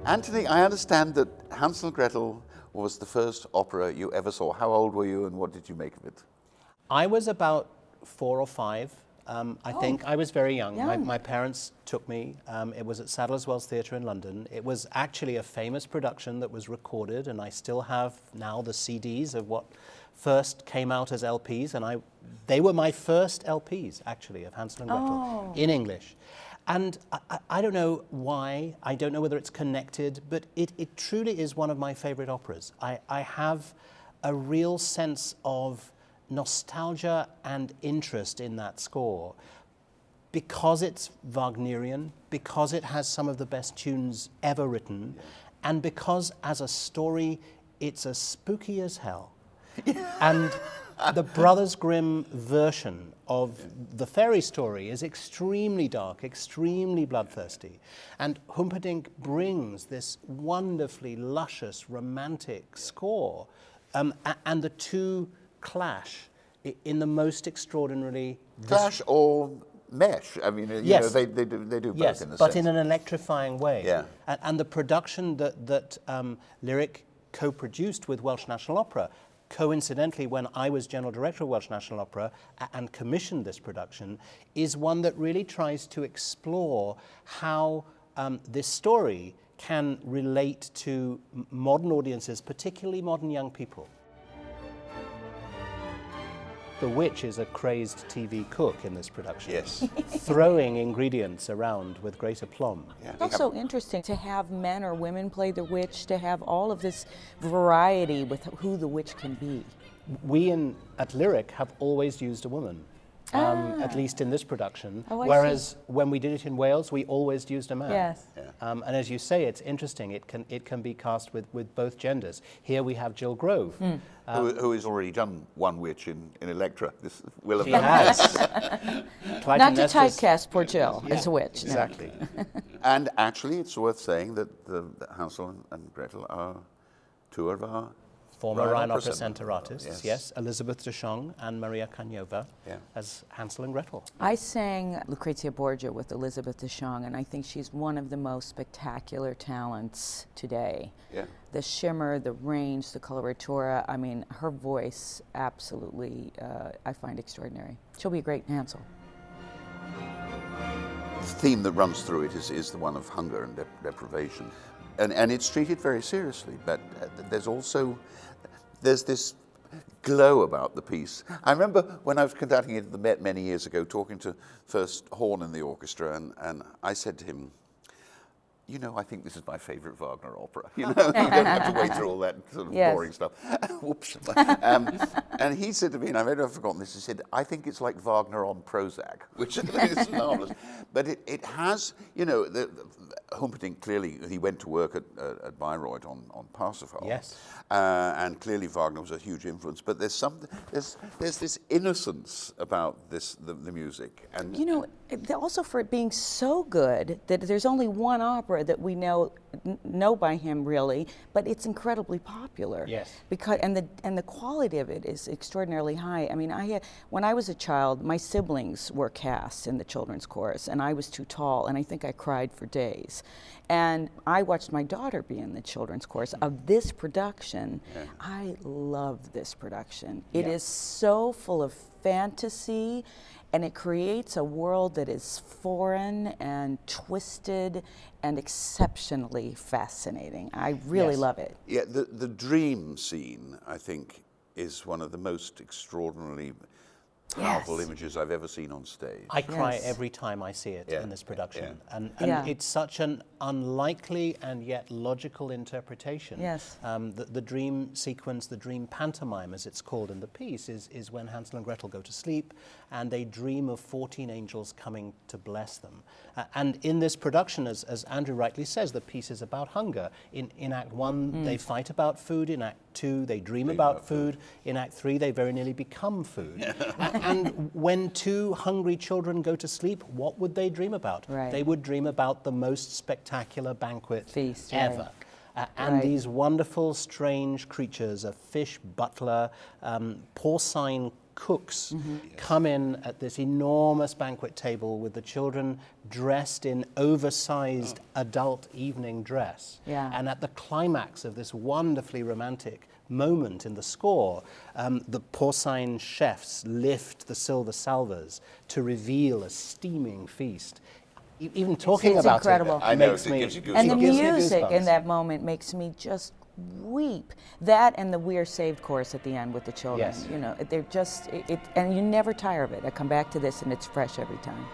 Anthony, I understand that Hansel Gretel was the first opera you ever saw. How old were you and what did you make of it? I was about 4 or 5. I think I was very young. Young. My parents took me. It was at Sadler's Wells Theatre in London. It was actually a famous production that was recorded, and I still have now the CDs of what first came out as LPs, and they were my first LPs, actually, of Hansel and Gretel in English. And I don't know why, I don't know whether it's connected, but it truly is one of my favorite operas. I have a real sense of nostalgia and interest in that score because it's Wagnerian, because it has some of the best tunes ever written, and because as a story it's as spooky as hell. And the Brothers Grimm version of the fairy story is extremely dark, extremely bloodthirsty. And Humperdinck brings this wonderfully luscious, romantic score, and the two clash in the most extraordinarily... Clash or mesh? I mean, you know, they do both in a sense. But in an electrifying way. Yeah. And the production that Lyric co-produced with Welsh National Opera, coincidentally, when I was General Director of Welsh National Opera and commissioned this production, is one that really tries to explore how this story can relate to modern audiences, particularly modern young people. The witch is a crazed TV cook in this production. Yes. Throwing ingredients around with great aplomb. Yeah. It's also interesting to have men or women play the witch, to have all of this variety with who the witch can be. We at Lyric have always used a woman, at least in this production, Oh, I whereas when we did it in Wales, we always used a man. Yes. Yeah. And as you say, it's interesting. It can be cast with both genders. Here we have Jill Grove. Who has already done one witch in Electra. This will have She done. has. Not to typecast poor Jill as a witch. no. Exactly. And actually, it's worth saying that Hansel and Gretel are two of our Former Rhine Rhine Opera Opera Centre. Centre artists, Yes. Elizabeth de Jong and Maria Canova as Hansel and Gretel. I sang Lucrezia Borgia with Elizabeth de Jong, and I think she's one of the most spectacular talents today. Yeah. The shimmer, the range, the coloratura, I mean, her voice absolutely, I find extraordinary. She'll be a great Hansel. The theme that runs through it is the one of hunger and deprivation. And it's treated very seriously, but there's this glow about the piece. I remember when I was conducting it at the Met many years ago, talking to first Horn in the orchestra, and I said to him, you know, I think this is my favorite Wagner opera. You know, you don't have to wait through all that sort of boring stuff. Whoops. And he said to me, and I've never forgotten this, he said, I think it's like Wagner on Prozac, which is marvelous. But it has, you know, Humperdinck clearly, he went to work at Bayreuth on Parsifal. Yes. And clearly Wagner was a huge influence. But there's this innocence about the music. And You know, also for it being so good that there's only one opera that we know by him really, but it's incredibly popular. Yes. Because and the quality of it is extraordinarily high. I mean, when I was a child, my siblings were cast in the children's chorus, and I was too tall, and I think I cried for days. And I watched my daughter be in the children's chorus of this production. Yeah. I love this production. It is so full of fantasy, and it creates a world that is foreign and twisted and exceptionally fascinating. I really love it. yeah, the dream scene, I think, is one of the most extraordinarily powerful images I've ever seen on stage. I cry every time I see it in this production. And Yeah. it's such an unlikely and yet logical interpretation. Yes. The dream sequence, the dream pantomime, as it's called in the piece, is when Hansel and Gretel go to sleep and they dream of 14 angels coming to bless them. And in this production, as Andrew rightly says, the piece is about hunger. In Act 1, they fight about food. In Act 2, they dream about food. In Act 3, they very nearly become food. And when two hungry children go to sleep, what would they dream about? Right. They would dream about the most spectacular banquet Feast, ever. And these wonderful, strange creatures, a fish butler, porcine cooks come in at this enormous banquet table with the children dressed in oversized adult evening dress. Yeah. And at the climax of this wonderfully romantic moment in the score, the porcine chefs lift the silver salvers to reveal a steaming feast. Even talking It's about incredible. it I know, makes it me... gives you And the goosebumps. gives me music in goosebumps. that moment makes me just weep. That and the "We're Saved" chorus at the end with the children. Yes. You know, they're just, and you never tire of it. I come back to this and it's fresh every time.